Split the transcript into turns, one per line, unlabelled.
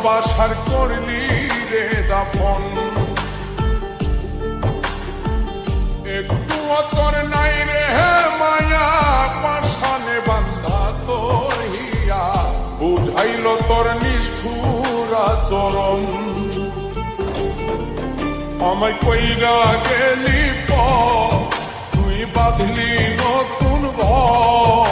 ভালোবাসার করলি রে দাফন, একটু তোর নাই রে মায়া, পাশানে বান্ধা তোর হিয়া, বুঝাইল তোর নিষ্ঠুর আচরণ। আমায় কইরা গেলি তুই বাঁধলি নতুন ঘর,